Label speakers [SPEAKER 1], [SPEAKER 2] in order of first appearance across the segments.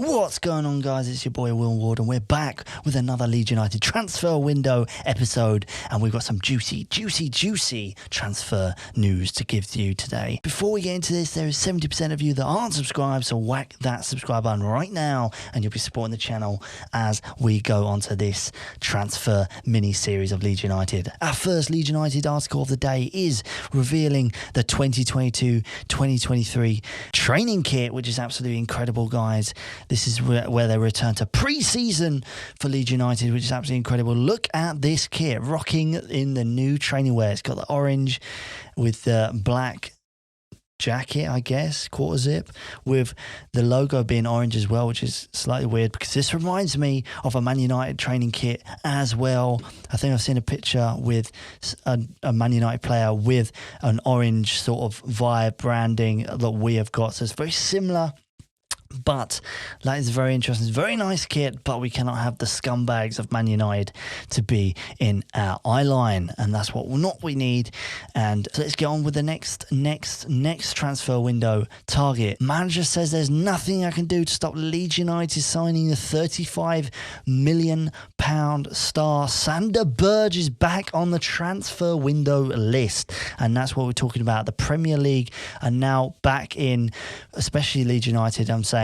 [SPEAKER 1] What's going on, guys? It's your boy Will Ward, and we're back with another Leeds United transfer window episode, and we've got some juicy transfer news to give to you today. Before we get into this, there is 70% of you that aren't subscribed, so whack that subscribe button right now, and you'll be supporting the channel as we go on to this transfer mini-series of Leeds United. Our first Leeds United article of the day is revealing the 2022-2023 training kit, which is absolutely incredible, guys. This is where they return to pre-season for Leeds United, which is absolutely incredible. Look at this kit, rocking in the new training wear. It's got the orange with the black jacket, I guess, quarter zip, with the logo being orange as well, which is slightly weird because this reminds me of a Man United training kit as well. I think I've seen a picture with a Man United player with an orange sort of vibe branding that we have got. So it's very similar. But that is very interesting. It's a very nice kit, but we cannot have the scumbags of Man United to be in our eye line, and that's what we need. And so let's get on with the next transfer window target. Manager says there's nothing I can do to stop Leeds United signing the £35 million star. Sander Berge is back on the transfer window list, and that's what we're talking about. The Premier League are now back in, especially Leeds United, I'm saying,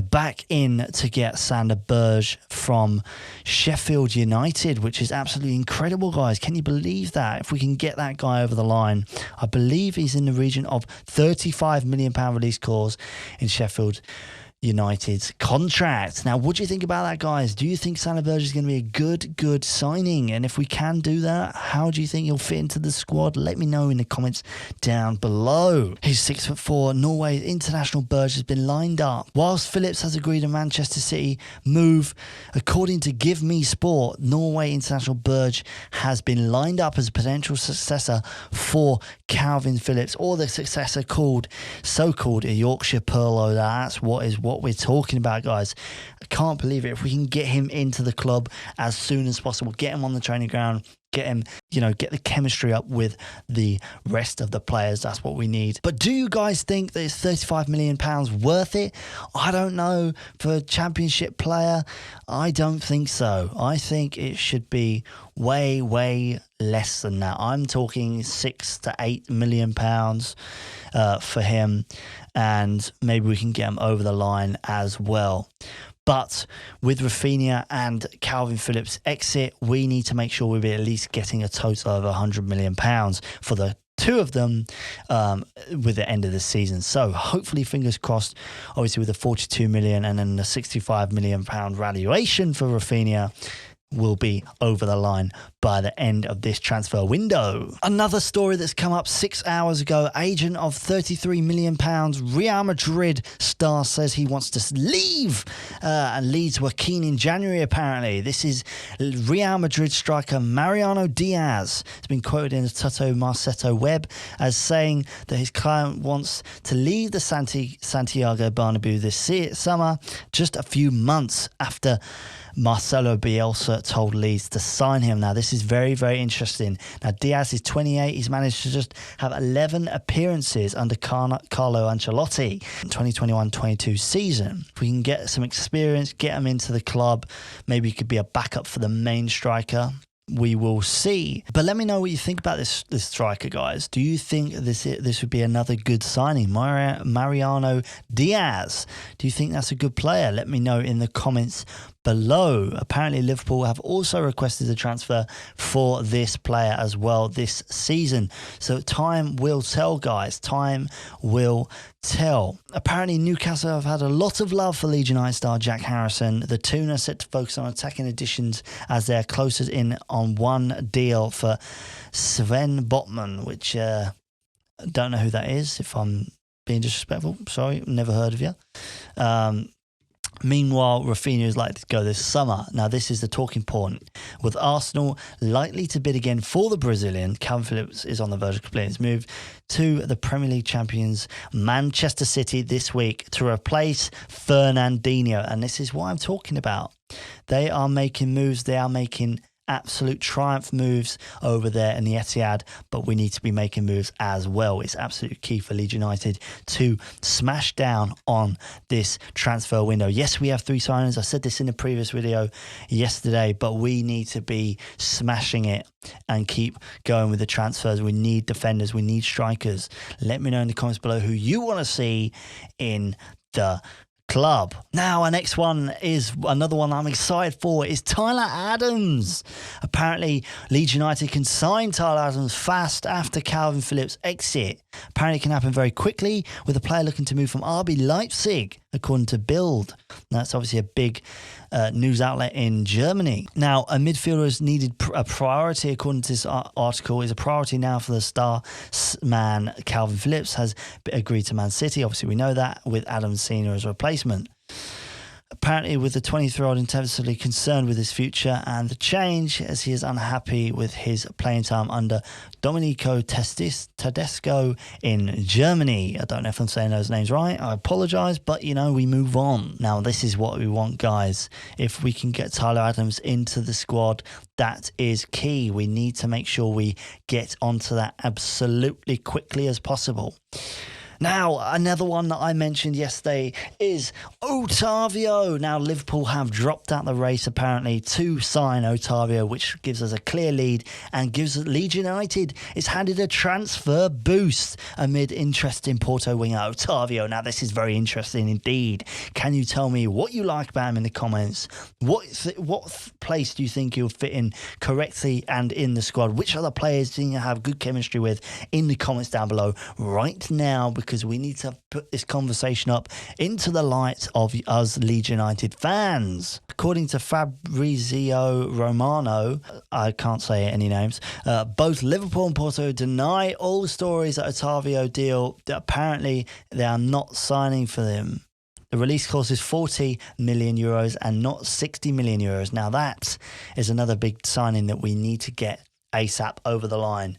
[SPEAKER 1] back in to get Sander Berge from Sheffield United, which is absolutely incredible, guys. Can you believe that? If we can get that guy over the line, I believe he's in the region of £35 million release clause in Sheffield United's contract. Now, what do you think about that, guys? Do you think Sander Berge is going to be a good signing? And if we can do that, how do you think he'll fit into the squad? Let me know in the comments down below. He's 6'4". Norway's international Berge has been lined up. Whilst Phillips has agreed a Manchester City move, according to Give Me Sport, Norway international Berge has been lined up as a potential successor for Calvin Phillips, or the successor so-called a Yorkshire Pearl. That's what we're talking about, guys. I can't believe it. If we can get him into the club as soon as possible, get him on the training ground, get him, get the chemistry up with the rest of the players. That's what we need. But do you guys think that it's £35 million worth it? I don't know. For a championship player, I don't think so. I think it should be way less than that. I'm talking £6 to £8 million for him, and maybe we can get him over the line as well. But with Raphinha and Calvin Phillips' exit, we need to make sure we're at least getting a total of £100 million for the two of them with the end of the season. So hopefully, fingers crossed, obviously with the £42 million and then the £65 million valuation for Raphinha, will be over the line by the end of this transfer window. Another story that's come up 6 hours ago. Agent of £33 million, Real Madrid star, says he wants to leave, and Leeds were keen in January, apparently. This is Real Madrid striker Mariano Diaz. It's been quoted in the Tutto Marceto web as saying that his client wants to leave the Santiago Bernabeu this summer, just a few months after Marcelo Bielsa told Leeds to sign him. Now, this is very interesting. Now, Diaz is 28. He's managed to just have 11 appearances under Carlo Ancelotti in 2021-22 season. If we can get some experience, get him into the club, maybe he could be a backup for the main striker. We will see. But let me know what you think about this striker, guys. Do you think this would be another good signing? Mariano Diaz. Do you think that's a good player? Let me know in the comments below. Apparently, Liverpool have also requested a transfer for this player as well this season. So time will tell, guys. Time will tell. Apparently, Newcastle have had a lot of love for Leeds United star Jack Harrison. The Toon are set to focus on attacking additions as they're closest in on one deal for Sven Botman, which I don't know who that is, if I'm being disrespectful. Sorry, never heard of you. Meanwhile, Raphinha is likely to go this summer. Now, this is the talking point. With Arsenal likely to bid again for the Brazilian, Calvin Phillips is on the verge of completing his move to the Premier League champions Manchester City this week to replace Fernandinho. And this is what I'm talking about. They are making moves. They are making absolute triumph moves over there in the Etihad, but we need to be making moves as well. It's absolutely key for Leeds United to smash down on this transfer window. Yes, we have 3 signings. I said this in a previous video yesterday, but we need to be smashing it and keep going with the transfers. We need defenders. We need strikers. Let me know in the comments below who you want to see in the club. Now, our next one is another one I'm excited for. Is Tyler Adams. Apparently, Leeds United can sign Tyler Adams fast after Calvin Phillips' exit. Apparently, it can happen very quickly with a player looking to move from RB Leipzig, according to Bild. That's obviously a big news outlet in Germany. Now, a midfielder is needed a priority, according to this article, is a priority now for the star man. Calvin Phillips has agreed to Man City. Obviously, we know that, with Adams Senior as a replacement. Apparently, with the 23-year-old intensely concerned with his future and the change, as he is unhappy with his playing time under Domenico Tedesco in Germany. I don't know if I'm saying those names right. I apologise, but, you know, we move on. Now, this is what we want, guys. If we can get Tyler Adams into the squad, that is key. We need to make sure we get onto that absolutely quickly as possible. Now, another one that I mentioned yesterday is Otavio. Now, Liverpool have dropped out the race, apparently, to sign Otavio, which gives us a clear lead and gives Leeds United is handed a transfer boost amid interest in Porto winger Otavio. Now, this is very interesting indeed. Can you tell me what you like about him in the comments? What place do you think he'll fit in correctly and in the squad? Which other players do you have good chemistry with in the comments down below right now? Because we need to put this conversation up into the light of us Leeds United fans. According to Fabrizio Romano, I can't say any names, both Liverpool and Porto deny all stories that Otavio deal. Apparently, they are not signing for them. The release clause is 40 million euros and not 60 million euros. Now, that is another big signing that we need to get ASAP over the line.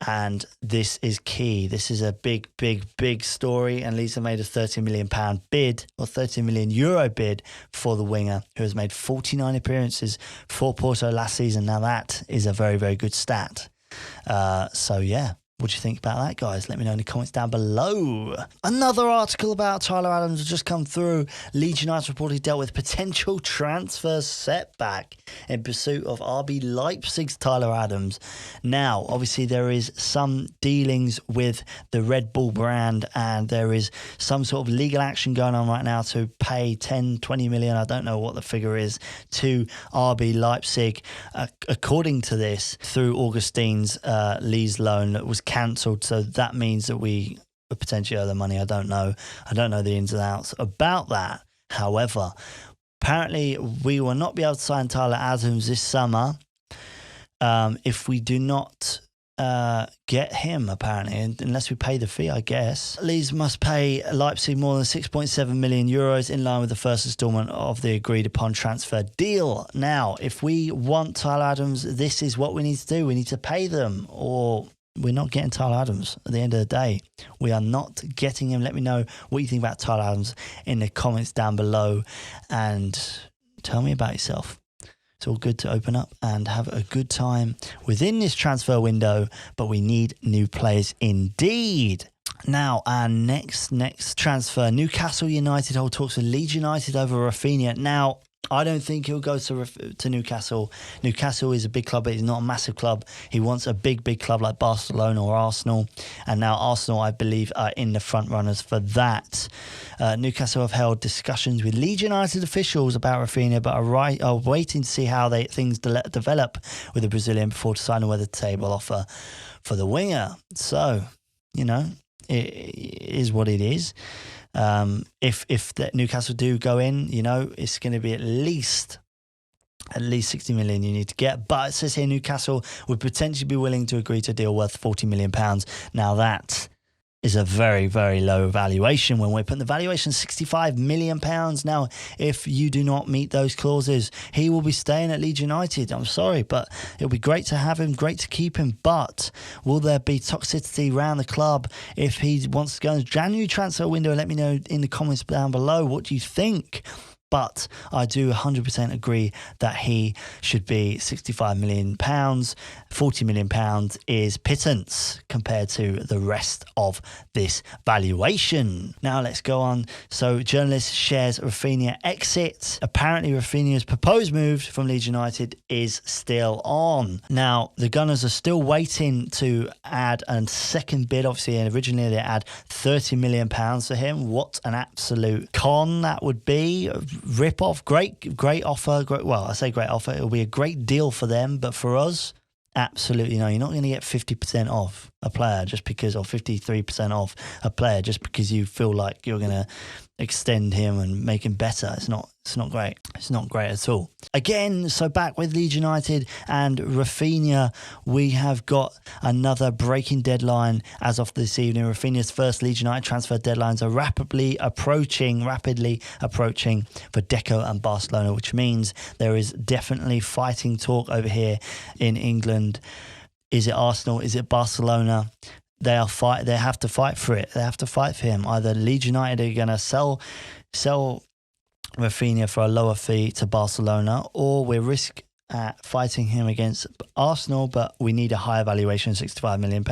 [SPEAKER 1] And this is key. This is a big, big, big story. And Leeds have made a £30 million bid, or €30 million bid for the winger, who has made 49 appearances for Porto last season. Now, that is a very, very good stat. So, yeah. What do you think about that, guys? Let me know in the comments down below. Another article about Tyler Adams has just come through. Leeds United reportedly dealt with potential transfer setback in pursuit of RB Leipzig's Tyler Adams. Now, obviously, there is some dealings with the Red Bull brand, and there is some sort of legal action going on right now to pay 10, 20 million, I don't know what the figure is, to RB Leipzig. According to this, through Augustine's Leeds loan that was cancelled, so that means that we potentially owe the money. I don't know the ins and outs about that. However, apparently we will not be able to sign Tyler Adams this summer if we do not get him, apparently, unless we pay the fee, I guess. Leeds must pay Leipzig more than 6.7 million euros in line with the first instalment of the agreed upon transfer deal. Now, if we want Tyler Adams, this is what we need to do. We need to pay them, or we're not getting Tyler Adams at the end of the day. We are not getting him. Let me know what you think about Tyler Adams in the comments down below, and tell me about yourself. It's all good to open up and have a good time within this transfer window, but we need new players indeed. Now, our next transfer, Newcastle United hold talks with Leeds United over Raphinha. Now, I don't think he'll go to Newcastle. Newcastle is a big club, but he's not a massive club. He wants a big, big club like Barcelona or Arsenal. And now Arsenal, I believe, are in the front runners for that. Newcastle have held discussions with Leeds United officials about Raphinha, but are waiting to see how things develop with the Brazilian before deciding whether to table offer for the winger. So, you know, it is what it is. If the Newcastle do go in, you know, it's going to be at least 60 million you need to get. But it says here Newcastle would potentially be willing to agree to a deal worth £40 million. Now, that is a very, very low valuation when we're putting the valuation £65 million. Now, if you do not meet those clauses, he will be staying at Leeds United. I'm sorry, but it'll be great to have him, great to keep him. But will there be toxicity around the club if he wants to go in the January transfer window? Let me know in the comments down below. What do you think? but I do 100% agree that he should be £65 million. £40 million is pittance compared to the rest of this valuation. Now let's go on. So journalist shares Raphinha exit. Apparently Raphinha's proposed move from Leeds United is still on. Now the Gunners are still waiting to add a second bid. Obviously, originally they had £30 million for him. What an absolute con that would be. Rip off. Great offer. Well, I say great offer. It'll be a great deal for them, but for us, absolutely no. You're not going to get 50% off a player just because, or 53% off a player just because you feel like you're going to extend him and make him better. It's not great. It's not great at all. Again, so back with Leeds United and Raphinha, we have got another breaking deadline as of this evening. Raphinha's first Leeds United transfer deadlines are rapidly approaching for Deco and Barcelona, which means there is definitely fighting talk over here in England. Is it Arsenal? Is it Barcelona? They have to fight for it. They have to fight for him. Either Leeds United are going to sell Raphinha for a lower fee to Barcelona, or we risk fighting him against Arsenal, but we need a higher valuation, £65 million,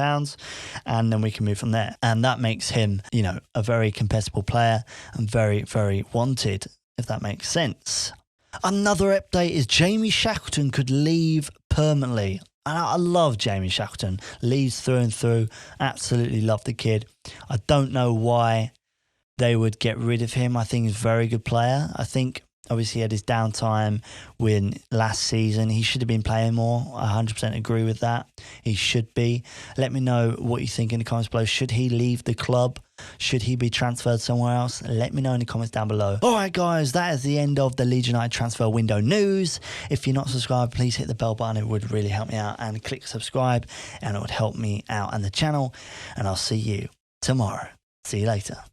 [SPEAKER 1] and then we can move from there. And that makes him, a very competitive player and very, very wanted, if that makes sense. Another update is Jamie Shackleton could leave permanently. And I love Jamie Shackleton. Leeds through and through. Absolutely love the kid. I don't know why they would get rid of him. I think he's a very good player. I think obviously he had his downtime when last season. He should have been playing more. I 100% agree with that. He should be. Let me know what you think in the comments below. Should he leave the club? Should he be transferred somewhere else? Let me know in the comments down below. All right, guys, that is the end of the Leeds United transfer window news. If you're not subscribed, please hit the bell button. It would really help me out. And click subscribe, and it would help me out and the channel. And I'll see you tomorrow. See you later.